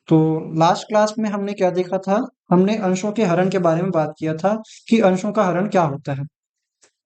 तो last class में हमने क्या देखा था? हमने अंशों के हरण के बारे में बात किया था कि अंशों का हरण क्या होता है।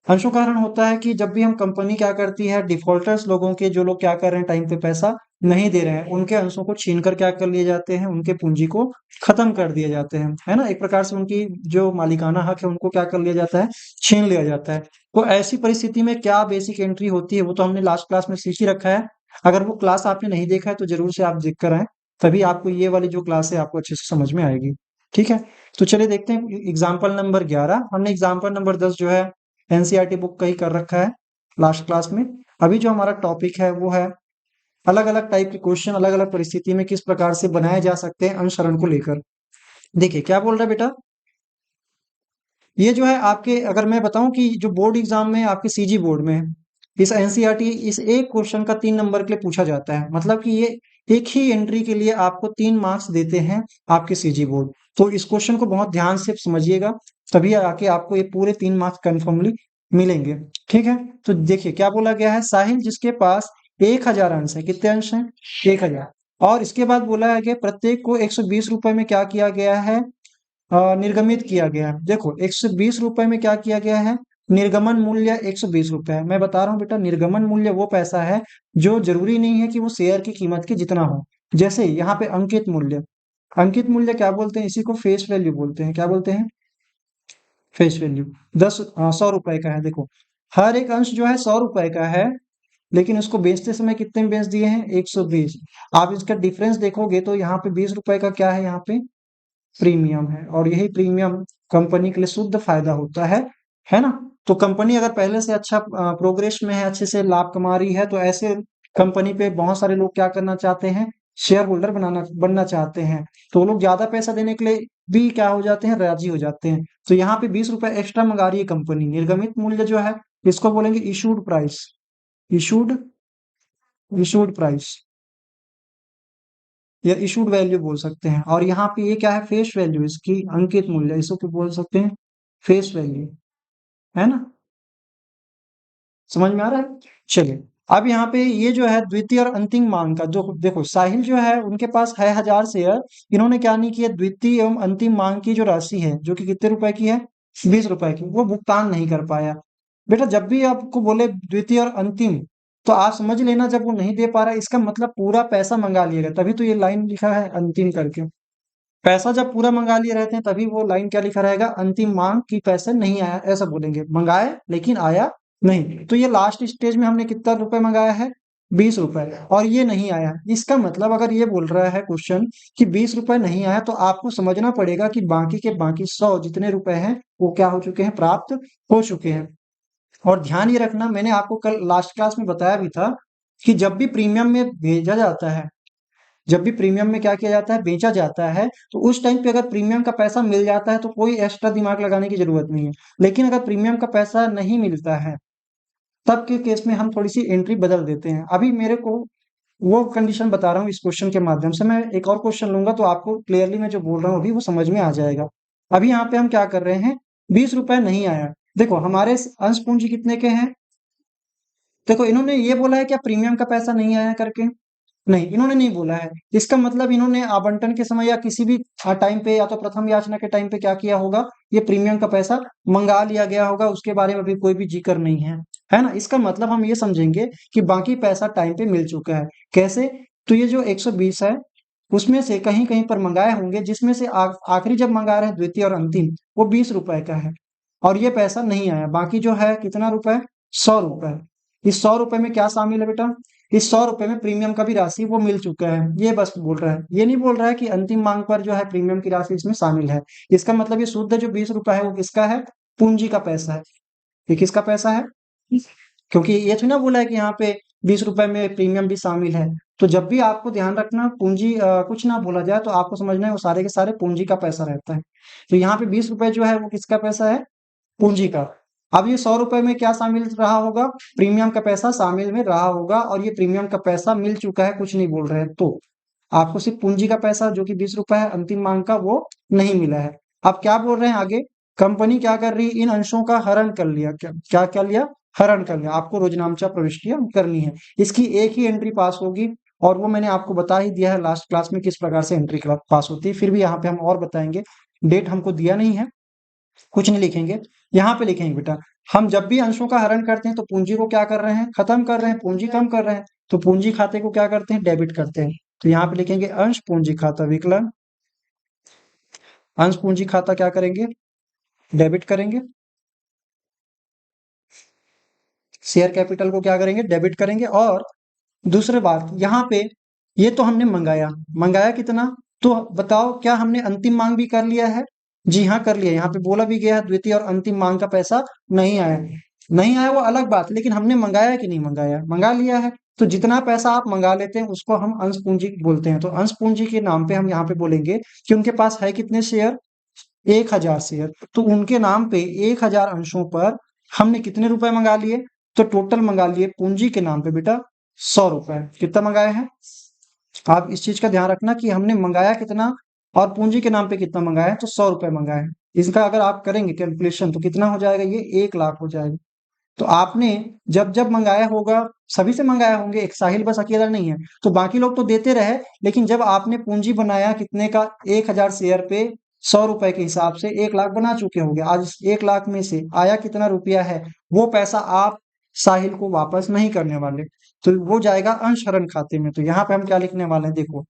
अंशों का हरण होता है कि जब भी हम कंपनी क्या करती है, डिफॉल्टर्स लोगों के, जो लोग क्या कर रहे हैं, टाइम पे पैसा नहीं दे रहे हैं, उनके अंशों को छीन कर क्या कर लिए जाते हैं, उनके पूंजी को खत्म कर दिए जाते हैं, है ना। एक प्रकार से उनकी जो मालिकाना हक है उनको क्या कर लिया जाता है, छीन लिया जाता है। तो ऐसी परिस्थिति में क्या बेसिक एंट्री होती है वो तो हमने लास्ट क्लास में सीख ही रखा है। अगर वो क्लास आपने नहीं देखा है तो जरूर से आप देख कर आए, तभी आपको ये वाली जो क्लास है आपको अच्छे से समझ में आएगी। ठीक है, तो चलिए देखते हैं एग्जाम्पल नंबर 11। हमने एग्जाम्पल नंबर 10 जो है एनसीईआरटी बुक का ही कर रखा है लास्ट क्लास में। अभी जो हमारा टॉपिक है वो है अलग अलग टाइप के क्वेश्चन अलग अलग परिस्थिति में किस प्रकार से बनाए जा सकते हैं अनुसरण को लेकर। देखिए क्या बोल रहा है बेटा, ये जो है आपके, अगर मैं बताऊं कि जो बोर्ड एग्जाम में आपके सीजी बोर्ड में इस एनसीईआरटी इस एक क्वेश्चन का 3 नंबर के लिए पूछा जाता है, मतलब कि ये एक ही एंट्री के लिए आपको 3 मार्क्स देते हैं आपके सीजी बोर्ड। तो इस क्वेश्चन को बहुत ध्यान से समझिएगा, तभी आके आपको ये पूरे 3 मार्क्स कन्फर्मली मिलेंगे। ठीक है, तो देखिए क्या बोला गया है, साहिल जिसके पास 1000 अंश है, कितने अंश हैं, 1000। और इसके बाद बोला है कि प्रत्येक को 120 रुपए में क्या किया गया है, निर्गमित किया गया है। देखो 120 रुपए में क्या किया गया है, निर्गमन मूल्य 120 रुपए है। मैं बता रहा हूँ बेटा, निर्गमन मूल्य वो पैसा है जो जरूरी नहीं है कि वो शेयर की कीमत के जितना हो। जैसे यहाँ पे अंकित मूल्य, अंकित मूल्य क्या बोलते हैं, इसी को फेस वैल्यू बोलते हैं। क्या बोलते हैं, फेस वैल्यू। 100 रुपए का है। देखो हर एक अंश जो है 100 रुपए का है, लेकिन उसको बेचते समय कितने में बेच दिए हैं, 120। आप इसका डिफरेंस देखोगे तो यहाँ पे 20 रुपए का क्या है, यहाँ पे प्रीमियम है, और यही प्रीमियम कंपनी के लिए शुद्ध फायदा होता है ना। तो कंपनी अगर पहले से अच्छा प्रोग्रेस में है, अच्छे से लाभ कमा रही है, तो ऐसे कंपनी पे बहुत सारे लोग क्या करना चाहते हैं, शेयर होल्डर बनना चाहते हैं। तो वो लोग ज्यादा पैसा देने के लिए भी क्या हो जाते हैं, राजी हो जाते हैं। तो यहाँ पे 20 रुपए एक्स्ट्रा मंगा रही है कंपनी। निर्गमित मूल्य जो है इसको बोलेंगे issued price, issued issued price या इशूड वैल्यू बोल सकते हैं। और यहाँ पे ये क्या है, फेस वैल्यू, इसकी अंकित मूल्य, इसको क्या बोल सकते हैं, फेस वैल्यू, है ना। समझ में आ रहा है। चलिए अब यहाँ पे ये जो है द्वितीय और अंतिम मांग का, जो देखो साहिल जो है उनके पास है 1000 शेयर। इन्होंने क्या नहीं किया, द्वितीय एवं अंतिम मांग की जो राशि है जो कि कितने रुपए की है, 20 रुपए की, वो भुगतान नहीं कर पाया। बेटा जब भी आपको बोले द्वितीय और अंतिम, तो आप समझ लेना जब वो नहीं दे पा रहा है, इसका मतलब पूरा पैसा मंगा लिया गया, तभी तो ये लाइन लिखा है अंतिम करके। पैसा जब पूरा मंगा लिए रहते हैं तभी वो लाइन क्या लिखा रहेगा, अंतिम मांग की पैसे नहीं आया, ऐसा बोलेंगे। मंगाए लेकिन आया नहीं। तो ये लास्ट स्टेज में हमने कितना रुपए मंगाया है, 20 रुपए, और ये नहीं आया। इसका मतलब अगर ये बोल रहा है क्वेश्चन कि 20 रुपए नहीं आया, तो आपको समझना पड़ेगा कि बाकी के बाकी 100 जितने रुपए हैं वो क्या हो चुके हैं, प्राप्त हो चुके हैं। और ध्यान ये रखना, मैंने आपको कल लास्ट क्लास में बताया भी था कि जब भी प्रीमियम में भेजा जाता है, जब भी प्रीमियम में क्या किया जाता है, बेचा जाता है, तो उस टाइम पे अगर प्रीमियम का पैसा मिल जाता है तो कोई एक्स्ट्रा दिमाग लगाने की जरूरत नहीं है। लेकिन अगर प्रीमियम का पैसा नहीं मिलता है, तब के केस में हम थोड़ी सी एंट्री बदल देते हैं। अभी मेरे को वो कंडीशन बता रहा हूँ इस क्वेश्चन के माध्यम से। मैं एक और क्वेश्चन लूंगा तो आपको क्लियरली मैं जो बोल रहा हूँ अभी वो समझ में आ जाएगा। अभी यहाँ पे हम क्या कर रहे हैं, 20 रुपए नहीं आया। देखो हमारे अंश पूंजी कितने के हैं, देखो इन्होंने ये बोला है क्या प्रीमियम का पैसा नहीं आया करके, नहीं इन्होंने नहीं बोला है। इसका मतलब इन्होंने आवंटन के समय या किसी भी टाइम पे, या तो प्रथम याचना के टाइम पे क्या किया होगा, ये प्रीमियम का पैसा मंगा लिया गया होगा, उसके बारे में अभी कोई भी जिक्र नहीं है ना। इसका मतलब हम ये समझेंगे कि बाकी पैसा टाइम पे मिल चुका है। कैसे, तो ये जो 120 है उसमें से कहीं कहीं पर मंगाए होंगे, जिसमें से आखिरी जब मंगा रहे हैं द्वितीय और अंतिम, वो 20 रुपए का है, और ये पैसा नहीं आया। बाकी जो है कितना रुपए, 100 रुपए। इस 100 रुपए में क्या शामिल है बेटा, इस 100 रुपए में प्रीमियम का भी राशि वो मिल चुका है, ये बस बोल रहा है। ये नहीं बोल रहा है कि अंतिम मांग पर जो है प्रीमियम की राशि इसमें शामिल है। इसका मतलब ये शुद्ध जो 20 रुपए है वो किसका है, पूंजी का पैसा है। ये किसका पैसा है, क्योंकि ये तो ना बोला है कि यहाँ पे 20 रुपए में प्रीमियम भी शामिल है। तो जब भी आपको ध्यान रखना पूंजी कुछ ना बोला जाए तो आपको समझना है वो सारे के सारे पूंजी का पैसा रहता है। तो यहाँ पे 20 रुपए जो है वो किसका पैसा है, पूंजी का। अब ये 100 रुपए में क्या शामिल रहा होगा, प्रीमियम का पैसा शामिल में रहा होगा, और ये प्रीमियम का पैसा मिल चुका है, कुछ नहीं बोल रहे हैं। तो आपको सिर्फ पूंजी का पैसा जो कि 20 रुपए है अंतिम मांग का, वो नहीं मिला है। अब क्या बोल रहे हैं आगे, कंपनी क्या कर रही है, इन अंशों का हरण कर लिया। क्या क्या क्या लिया, हरण कर लिया। आपको रोजनामचा प्रविष्टियां करनी है, इसकी एक ही एंट्री पास होगी, और वो मैंने आपको बता ही दिया है लास्ट क्लास में किस प्रकार से एंट्री पास होती है। फिर भी यहाँ पे हम और बताएंगे। डेट हमको दिया नहीं है, कुछ नहीं लिखेंगे, यहाँ पे लिखेंगे बेटा। हम जब भी अंशों का हरण करते हैं तो पूंजी को क्या कर रहे हैं, खत्म कर रहे हैं, पूंजी कम कर रहे हैं, तो पूंजी खाते को क्या करते हैं, डेबिट करते हैं। तो यहाँ पे लिखेंगे अंश पूंजी खाता विकलन, अंश पूंजी खाता क्या करेंगे, डेबिट करेंगे, शेयर कैपिटल को क्या करेंगे, डेबिट करेंगे। और दूसरी बात यहाँ पे, ये तो हमने मंगाया, मंगाया कितना, तो बताओ क्या हमने अंतिम मांग भी कर लिया है, जी हाँ कर लिया। यहाँ पे बोला भी गया है द्वितीय और अंतिम मांग का पैसा नहीं आया, नहीं आया वो अलग बात, लेकिन हमने मंगाया कि नहीं मंगाया, मंगा लिया है। तो जितना पैसा आप मंगा लेते हैं उसको हम अंश पूंजी बोलते हैं। तो अंश पूंजी के नाम पे हम यहाँ पे बोलेंगे कि उनके पास है कितने शेयर, 1000 शेयर, तो उनके नाम पे 1000 अंशों पर हमने कितने रुपए मंगा लिए, तो टोटल मंगा लिए पूंजी के नाम पे बेटा 100 रुपए। कितना मंगाए हैं, आप इस चीज का ध्यान रखना कि हमने मंगाया कितना और पूंजी के नाम पे कितना मंगाया है, तो 100 रुपए मंगाए हैं। इसका अगर आप करेंगे कैलकुलेशन तो कितना हो जाएगा, ये 1 लाख हो जाएगा। तो आपने जब जब मंगाया होगा, सभी से मंगाया होंगे, एक साहिल बस अकेला नहीं है, तो बाकी लोग तो देते रहे, लेकिन जब आपने पूंजी बनाया कितने का, 1000 शेयर पे 100 रुपए के हिसाब से 1 लाख बना चुके होंगे। आज इस 1 लाख में से आया कितना रुपया है, वो पैसा आप साहिल को वापस नहीं करने वाले, तो वो जाएगा अंशहरण खाते में। तो यहाँ पे हम क्या लिखने वाले हैं, देखो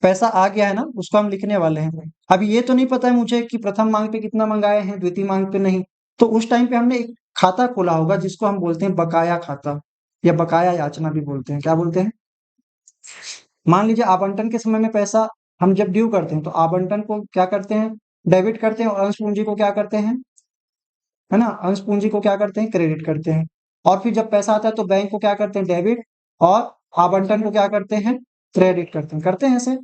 पैसा आ गया है ना, उसको हम लिखने वाले हैं। अभी ये तो नहीं पता है मुझे कि प्रथम मांग पे कितना मंगाए हैं, द्वितीय मांग पे नहीं, तो उस टाइम पे हमने एक खाता खोला होगा जिसको हम बोलते हैं बकाया खाता, या बकाया याचना भी बोलते हैं। क्या बोलते हैं, मान लीजिए आवंटन के समय में पैसा हम जब ड्यू करते हैं तो आवंटन को क्या करते हैं, डेबिट करते हैं, और अंश पूंजी को क्या करते हैं, है ना, अंश पूंजी को क्या करते हैं, क्रेडिट करते हैं। और फिर जब पैसा आता है तो बैंक को क्या करते हैं, डेबिट, और आवंटन को क्या करते हैं, क्रेडिट करते हैं ऐसे।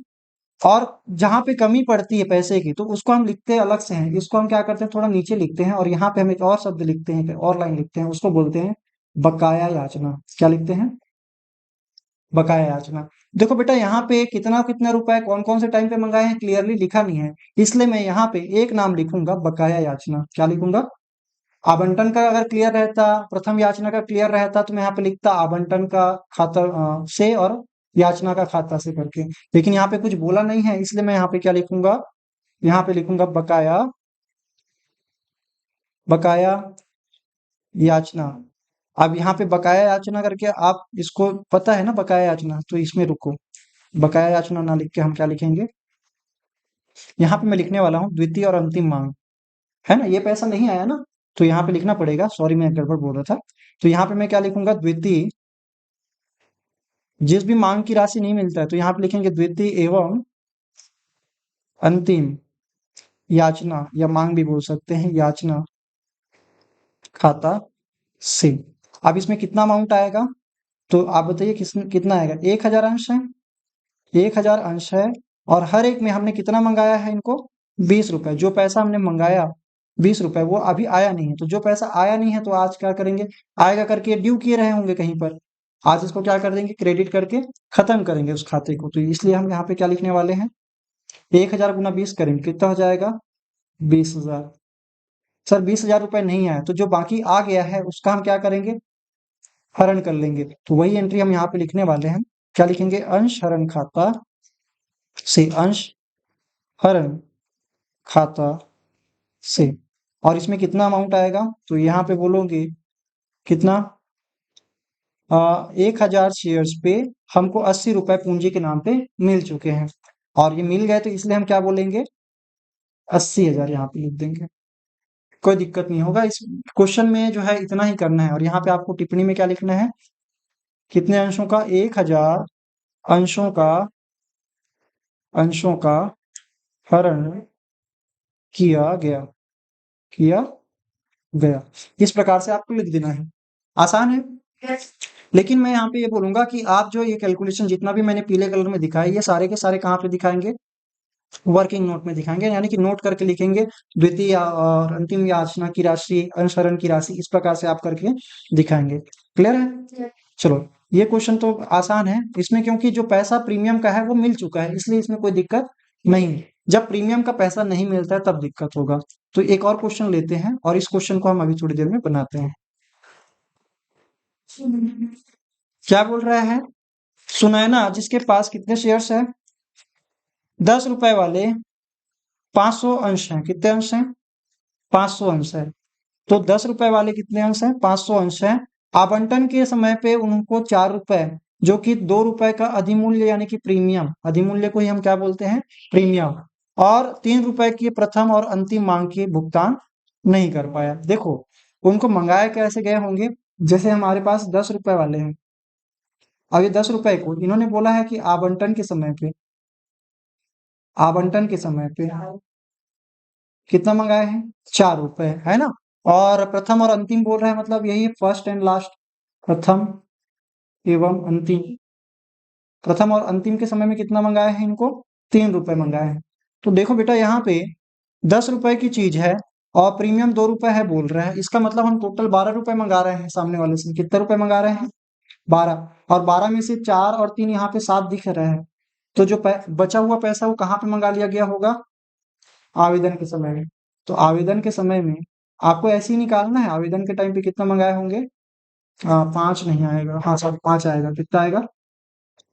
और जहां पे कमी पड़ती है पैसे की तो उसको हम लिखते हैं अलग से हैं, इसको हम क्या करते हैं, थोड़ा नीचे लिखते हैं, और यहाँ पे हम एक और शब्द लिखते हैं, एक और लाइन लिखते हैं, उसको बोलते हैं बकाया याचना। क्या लिखते हैं, बकाया याचना। देखो बेटा यहाँ पे कितना कितना रुपए कौन कौन से टाइम पे मंगाए हैं क्लियरली लिखा नहीं है, इसलिए मैं यहाँ पे एक नाम लिखूंगा बकाया याचना। क्या लिखूंगा, आवंटन का अगर क्लियर रहता, प्रथम याचना का क्लियर रहता, तो मैं यहाँ पे लिखता आवंटन का खाता से और याचना का खाता से करके, लेकिन यहाँ पे कुछ बोला नहीं है, इसलिए मैं यहाँ पे क्या लिखूंगा, यहाँ पे लिखूंगा बकाया, बकाया याचना। अब यहाँ पे बकाया याचना करके आप इसको पता है ना बकाया याचना, तो इसमें रुको, बकाया याचना ना लिख के हम क्या लिखेंगे, यहाँ पे मैं लिखने वाला हूँ द्वितीय और अंतिम मांग, है ना, ये पैसा नहीं आया ना, तो यहाँ पे लिखना पड़ेगा, सॉरी मैं गड़बड़ बोल रहा था। तो यहाँ पे मैं क्या लिखूंगा, द्वितीय, जिस भी मांग की राशि नहीं मिलता है तो यहाँ पे लिखेंगे द्वितीय एवं अंतिम याचना, या मांग भी बोल सकते हैं, याचना खाता से। अब इसमें कितना अमाउंट आएगा, तो आप बताइए कितना आएगा, 1000 अंश है, 1000 अंश है, और हर एक में हमने कितना मंगाया है इनको, 20 रुपए। जो पैसा हमने मंगाया 20 रुपए, वो अभी आया नहीं है, तो जो पैसा आया नहीं है तो आज क्या करेंगे, आएगा करके ड्यू किए रहे होंगे कहीं पर, आज इसको क्या कर देंगे, क्रेडिट करके खत्म करेंगे उस खाते को। तो इसलिए हम यहाँ पे क्या लिखने वाले हैं, 1000 गुना 20 करेंगे, कितना हो जाएगा, 20,000। सर 20,000 रुपए नहीं आया, तो जो बाकी आ गया है उसका हम क्या करेंगे, हरण कर लेंगे। तो वही एंट्री हम यहाँ पे लिखने वाले हैं, क्या लिखेंगे, अंश हरण खाता से, अंश हरण खाता से। और इसमें कितना अमाउंट आएगा, तो यहाँ पे बोलोगे कितना, 1000 शेयर्स पे हमको 80 रुपए पूंजी के नाम पे मिल चुके हैं, और ये मिल गए तो इसलिए हम क्या बोलेंगे, 80,000 यहाँ पे लिख देंगे, कोई दिक्कत नहीं होगा। इस क्वेश्चन में जो है इतना ही करना है, और यहाँ पे आपको टिप्पणी में क्या लिखना है, कितने अंशों का, 1000 अंशों का, अंशों का हरण किया गया, किया गया। इस प्रकार से आपको लिख देना है, आसान है। लेकिन मैं यहाँ पे ये बोलूंगा कि आप जो ये कैलकुलेशन जितना भी मैंने पीले कलर में दिखाया, ये सारे के सारे कहाँ पे दिखाएंगे, वर्किंग नोट में दिखाएंगे, यानी कि नोट करके लिखेंगे द्वितीय और अंतिम याचना की राशि, अनुसरण की राशि, इस प्रकार से आप करके दिखाएंगे। क्लियर है, चलो ये क्वेश्चन तो आसान है इसमें, क्योंकि जो पैसा प्रीमियम का है वो मिल चुका है, इसलिए इसमें कोई दिक्कत नहीं है। जब प्रीमियम का पैसा नहीं मिलता है तब दिक्कत होगा। तो एक और क्वेश्चन लेते हैं, और इस क्वेश्चन को हम अभी थोड़ी देर में बनाते हैं। क्या बोल रहा है, सुनैना जिसके पास कितने शेयर्स है, 10 रुपए वाले 500 अंश हैं। कितने अंश हैं? 500 अंश है। तो 10 रुपए वाले कितने अंश हैं? 500 अंश हैं। आवंटन के समय पे उनको 4 रुपए, जो कि 2 रुपए का अधिमूल्य यानी कि प्रीमियम, अधिमूल्य को ही हम क्या बोलते हैं? प्रीमियम। और 3 रुपए की प्रथम और अंतिम मांग की भुगतान नहीं कर पाया। देखो उनको मंगाए कैसे गए होंगे, जैसे हमारे पास 10 रुपए वाले हैं। अब ये 10 रुपए को इन्होंने बोला है कि आवंटन के समय पे, आवंटन के समय पे कितना मंगाए हैं? 4 रुपए, है ना। और प्रथम और अंतिम बोल रहे हैं, मतलब यही है फर्स्ट एंड लास्ट, प्रथम एवं अंतिम। प्रथम और अंतिम के समय में कितना मंगाए हैं इनको? 3 रुपए मंगाए हैं। तो देखो बेटा यहाँ पे 10 रुपए की चीज है और प्रीमियम 2 रुपए है बोल रहे हैं, इसका मतलब हम टोटल 12 रुपए मंगा रहे हैं सामने वाले से। कितने रुपए मंगा रहे हैं? 12। और 12 में से 4 और 3 यहाँ पे 7 दिख रहे हैं। तो जो बचा हुआ पैसा वो कहाँ पे मंगा लिया गया होगा? आवेदन के समय में। तो आवेदन के समय में आपको ऐसे ही निकालना है, आवेदन के टाइम पे कितना मंगाए होंगे? 5 नहीं आएगा, हाँ सॉरी 5 आएगा। कितना आएगा?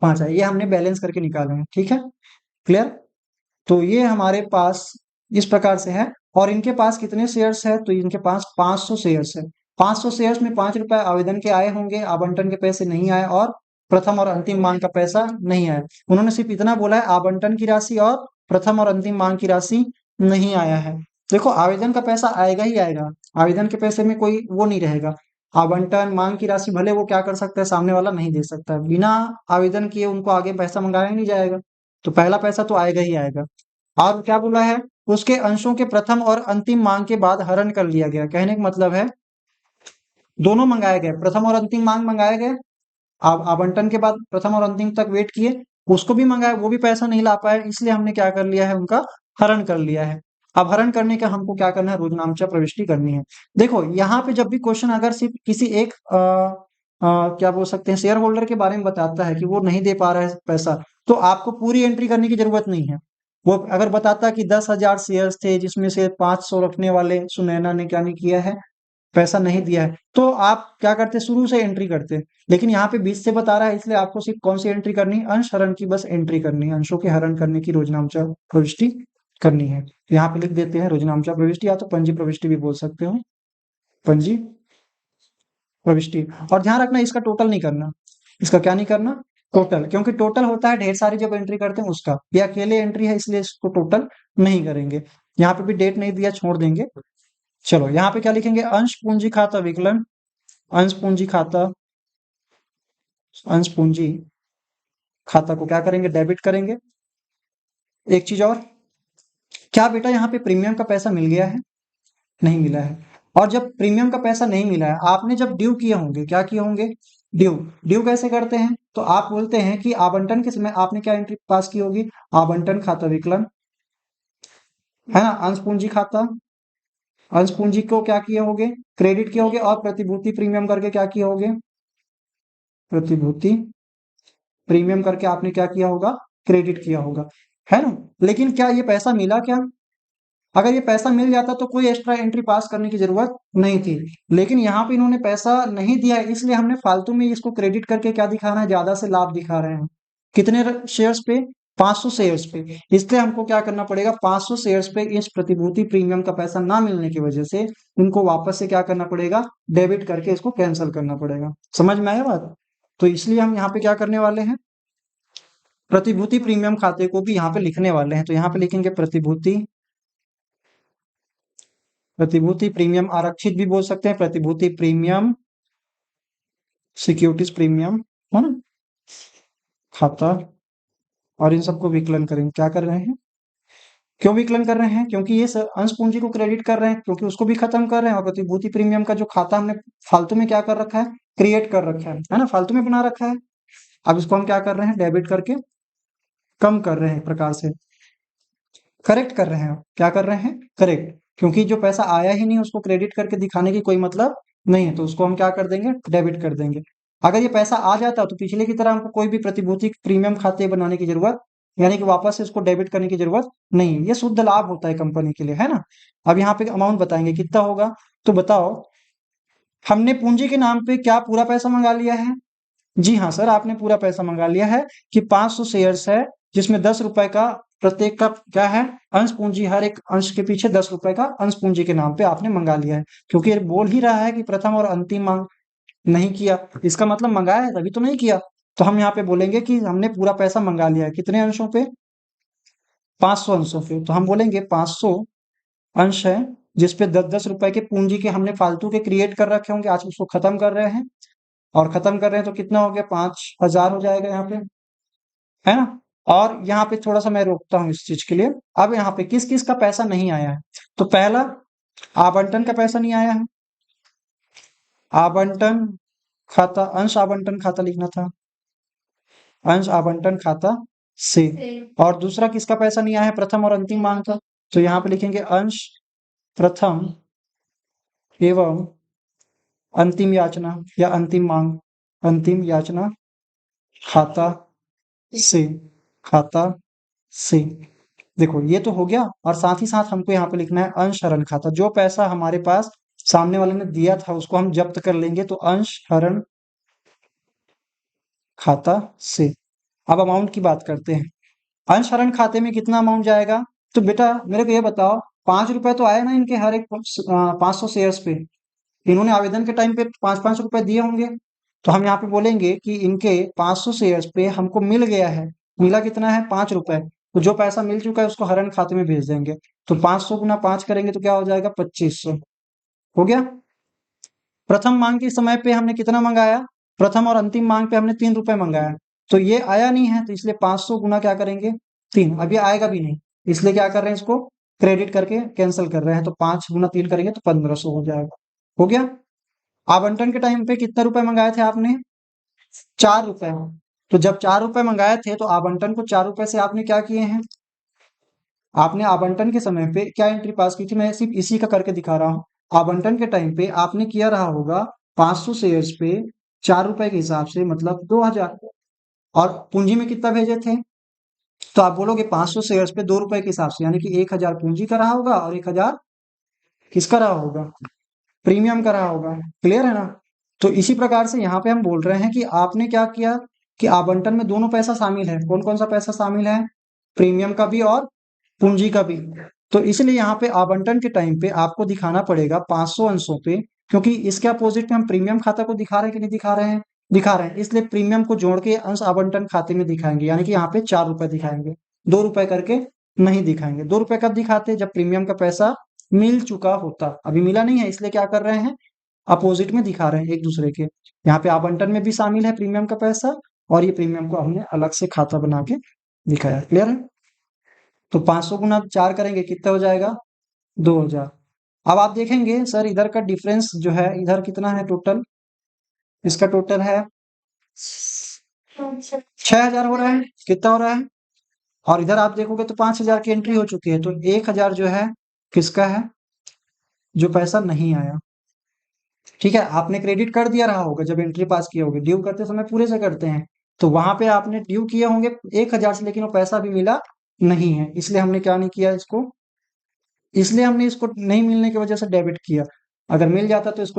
5 आएगा। ये हमने बैलेंस करके निकाले हैं, ठीक है, क्लियर। तो ये हमारे पास इस प्रकार से है। और इनके पास कितने शेयर्स है? तो इनके पास 500 शेयर्स है। 500 शेयर्स में 5 रुपए आवेदन के आए होंगे, आवंटन के पैसे नहीं आए, और प्रथम और अंतिम मांग का पैसा नहीं आया। उन्होंने सिर्फ इतना बोला है, आवंटन की राशि और प्रथम और अंतिम मांग की राशि नहीं आया है। देखो आवेदन का पैसा आएगा ही आएगा, आवेदन के पैसे में कोई वो नहीं रहेगा। आवंटन मांग की राशि भले वो क्या कर सकता है, सामने वाला नहीं दे सकता, बिना आवेदन किए उनको आगे पैसा मंगाया ही नहीं जाएगा। तो पहला पैसा तो आएगा ही आएगा। और क्या बोला है? उसके अंशों के प्रथम और अंतिम मांग के बाद हरण कर लिया गया। कहने का मतलब है दोनों मंगाए गए, प्रथम और अंतिम मांग मंगाए गए, आवंटन के बाद प्रथम और अंतिम तक वेट किए, उसको भी मंगाया, वो भी पैसा नहीं ला पाए, इसलिए हमने क्या कर लिया है, उनका हरण कर लिया है। अब हरण करने का हमको क्या करना है? रोजनामचा प्रविष्टि करनी है। देखो यहाँ पे जब भी क्वेश्चन अगर सिर्फ किसी एक क्या बोल सकते हैं, शेयर होल्डर के बारे में बताता है कि वो नहीं दे पा रहा है पैसा, तो आपको पूरी एंट्री करने की जरूरत नहीं है। वो अगर बताता कि 10,000 शेयर्स थे जिसमें से 500 रखने वाले सुनैना ने क्या नहीं किया है, पैसा नहीं दिया है, तो आप क्या करते? शुरू से एंट्री करते। लेकिन यहाँ पे 20 से बता रहा है, इसलिए आपको सिर्फ कौन सी एंट्री करनी है? अंश हरण की बस एंट्री करनी है, अंशों के हरण करने की रोजनामचा प्रविष्टि करनी है। यहाँ पे लिख देते हैं रोजनामचा प्रविष्टि, या तो पंजी प्रविष्टि भी बोल सकते हो, पंजी प्रविष्टि। और ध्यान रखना इसका टोटल नहीं करना, इसका क्या नहीं करना? टोटल, क्योंकि टोटल होता है ढेर सारी जब एंट्री करते हैं उसका, ये अकेले एंट्री है इसलिए इसको टोटल नहीं करेंगे। यहाँ पे भी डेट नहीं दिया, छोड़ देंगे। चलो यहाँ पे क्या लिखेंगे? अंश पूंजी खाता विकलन, अंश पूंजी खाता, अंश पूंजी खाता को क्या करेंगे? डेबिट करेंगे। एक चीज और, क्या बेटा यहाँ पे प्रीमियम का पैसा मिल गया है? नहीं मिला है। और जब प्रीमियम का पैसा नहीं मिला है, आपने जब ड्यू किए होंगे, क्या किए होंगे? ड्यू। ड्यू कैसे करते हैं? तो आप बोलते हैं कि आवंटन के समय आपने क्या एंट्री पास की होगी? आवंटन खाता विकलन, है ना, अंश पूंजी खाता, अंश पूंजी को क्या किए होगे? क्रेडिट किए होगे, और प्रतिभूति प्रीमियम करके क्या किए होगे? प्रतिभूति प्रीमियम करके आपने क्या किया होगा? क्रेडिट किया होगा, है ना। लेकिन क्या ये पैसा मिला क्या? अगर ये पैसा मिल जाता तो कोई एक्स्ट्रा एंट्री पास करने की जरूरत नहीं थी। लेकिन यहाँ पे इन्होंने पैसा नहीं दिया है, इसलिए हमने फालतू में इसको क्रेडिट करके क्या दिखाना है? ज्यादा से लाभ दिखा रहे हैं। कितने शेयर्स पे? 500 शेयर्स पे। इसलिए हमको क्या करना पड़ेगा? 500 शेयर्स पे इस प्रतिभूति प्रीमियम का पैसा ना मिलने की वजह से उनको वापस से क्या करना पड़ेगा? डेबिट करके इसको कैंसिल करना पड़ेगा। समझ में आया बात? तो इसलिए हम यहाँ पे क्या करने वाले हैं? प्रतिभूति प्रीमियम खाते को भी यहाँ पे लिखने वाले हैं। तो यहाँ पे लिखेंगे प्रतिभूति, प्रतिभूति प्रीमियम आरक्षित भी बोल सकते हैं, प्रतिभूति प्रीमियम, सिक्योरिटीज प्रीमियम, है ना, खाता। और इन सबको विकलन करेंगे। क्या कर रहे हैं? क्यों विकलन कर रहे हैं? क्योंकि ये अंश पूंजी को क्रेडिट कर रहे हैं, क्योंकि उसको भी खत्म कर रहे हैं। और प्रतिभूति प्रीमियम का जो खाता हमने फालतू में क्या कर रखा है? क्रिएट कर रखा है ना, फालतू में बना रखा है। अब इसको हम क्या कर रहे हैं? डेबिट करके कम कर रहे हैं, एक प्रकार से करेक्ट कर रहे हैं। क्या कर रहे हैं? करेक्ट। क्योंकि जो पैसा आया ही नहीं उसको क्रेडिट करके दिखाने की कोई मतलब नहीं है, तो उसको हम क्या कर देंगे? डेबिट कर देंगे। अगर ये पैसा आ जाता तो पिछले की तरह हमको कोई भी प्रतिभूति प्रीमियम खाते बनाने की जरूरत, यानी कि वापस से इसको डेबिट करने की जरूरत नहीं है। ये शुद्ध लाभ होता है कंपनी के लिए, है ना। अब यहाँ पे अमाउंट बताएंगे कितना होगा। तो बताओ, हमने पूंजी के नाम पे क्या पूरा पैसा मंगा लिया है? जी हाँ सर, आपने पूरा पैसा मंगा लिया है कि 500 शेयर्स है, जिसमें 10 रुपए का प्रत्येक का क्या है, अंश पूंजी, हर एक अंश के पीछे 10 रुपए का अंश पूंजी के नाम पे आपने मंगा लिया है। क्योंकि ये बोल ही रहा है कि प्रथम और अंतिम मांग नहीं किया, इसका मतलब मंगाया है तभी तो नहीं किया। तो हम यहाँ पे बोलेंगे कि हमने पूरा पैसा मंगा लिया है, कितने अंशों पे, 500 अंशों पे। तो हम बोलेंगे 500 अंश है, जिसपे 10-10 रुपए के पूंजी के हमने फालतू के क्रिएट कर रखे होंगे, आज उसको खत्म कर रहे हैं। और खत्म कर रहे हैं तो कितना हो गया, 5,000 हो जाएगा यहाँ पे, है ना। और यहाँ पे थोड़ा सा मैं रोकता हूँ इस चीज के लिए। अब यहाँ पे किस किस का पैसा नहीं आया है, तो पहला, आवंटन का पैसा नहीं आया है। आवंटन खाता, अंश आवंटन खाता लिखना था, अंश आवंटन खाता से। और दूसरा किसका पैसा नहीं आया है, प्रथम और अंतिम मांग का। तो यहाँ पे लिखेंगे अंश प्रथम एवं अंतिम याचना या अंतिम मांग, अंतिम याचना खाता से, खाता से। देखो ये तो हो गया, और साथ ही साथ हमको यहाँ पे लिखना है अंश हरण खाता। जो पैसा हमारे पास सामने वाले ने दिया था उसको हम जब्त कर लेंगे, तो अंश हरण खाता से। अब अमाउंट की बात करते हैं, अंश हरण खाते में कितना अमाउंट जाएगा। तो बेटा मेरे को ये बताओ, 5 रुपए तो आए ना इनके हर एक 500 शेयर्स पे, इन्होंने आवेदन के टाइम पे 5-5 रुपए दिए होंगे। तो हम यहाँ पे बोलेंगे कि इनके 500 शेयर्स पे हमको मिल गया है, मिला कितना है, 5 रुपए। तो जो पैसा मिल चुका है उसको हरण खाते में भेज देंगे। तो 500 गुना 5 करेंगे तो क्या हो जाएगा, 2500। हो गया। प्रथम मांग के समय पे हमने कितना मंगाया, प्रथम और अंतिम मांग पे हमने 3 रुपए मंगाया। तो ये आया नहीं है, तो इसलिए 500 गुना क्या करेंगे, 3। अब ये आएगा भी नहीं, इसलिए क्या कर रहे हैं, इसको क्रेडिट करके कैंसिल कर रहे हैं। तो 5 गुना 3 करेंगे तो 1500 हो जाएगा। हो गया। आवंटन के टाइम पे कितने रुपए मंगाए थे आपने, 4 रुपए। तो जब 4 रुपए मंगाए थे तो आवंटन को 4 रुपए से आपने क्या किए हैं, आपने आवंटन के समय पे क्या एंट्री पास की थी, मैं सिर्फ इसी का करके दिखा रहा हूँ। आवंटन के टाइम पे आपने किया रहा होगा 500 शेयर्स पे 4 रुपए के हिसाब से, मतलब 2000। और पूंजी में कितना भेजे थे, तो आप बोलोगे 500 शेयर्स पे 2 रुपए के हिसाब से, यानी कि 1000 पूंजी का रहा होगा और 1000 किसका रहा होगा, प्रीमियम का रहा होगा। क्लियर है ना। तो इसी प्रकार से यहाँ पे हम बोल रहे हैं कि आपने क्या किया कि आवंटन में दोनों पैसा शामिल है। कौन कौन सा पैसा शामिल है, प्रीमियम का भी और पूंजी का भी। तो इसलिए यहाँ पे आवंटन के टाइम पे आपको दिखाना पड़ेगा 500 अंशों पे, क्योंकि इसके अपोजिट में हम प्रीमियम खाता को दिखा रहे हैं कि नहीं दिखा रहे हैं, दिखा रहे हैं। इसलिए प्रीमियम को जोड़ के अंश आवंटन खाते में दिखाएंगे, यानी कि यहाँ पे 4 रुपए दिखाएंगे, 2 रुपए करके नहीं दिखाएंगे। 2 रुपए कब दिखाते, जब प्रीमियम का पैसा मिल चुका होता। अभी मिला नहीं है, इसलिए क्या कर रहे हैं, अपोजिट में दिखा रहे हैं एक दूसरे के। यहाँ पे आवंटन में भी शामिल है प्रीमियम का पैसा, और ये प्रीमियम को हमने अलग से खाता बना के दिखाया। क्लियर है। तो 500 गुना 4 करेंगे कितना हो जाएगा, 2000। अब आप देखेंगे सर इधर का डिफरेंस जो है, इधर कितना है टोटल, इसका टोटल है 6000 हो रहा है, कितना हो रहा है। और इधर आप देखोगे तो 5000 की एंट्री हो चुकी है, तो 1000 जो है किसका है, जो पैसा नहीं आया। ठीक है, आपने क्रेडिट कर दिया रहा होगा जब एंट्री पास किए होगे, ड्यू करते समय पूरे से करते हैं। तो वहां पे आपने ड्यू किए होंगे 1000 से, लेकिन वो पैसा भी मिला नहीं है, इसलिए हमने क्या नहीं किया इसको, इसलिए हमने इसको नहीं मिलने की वजह से डेबिट किया। अगर मिल जाता तो इसको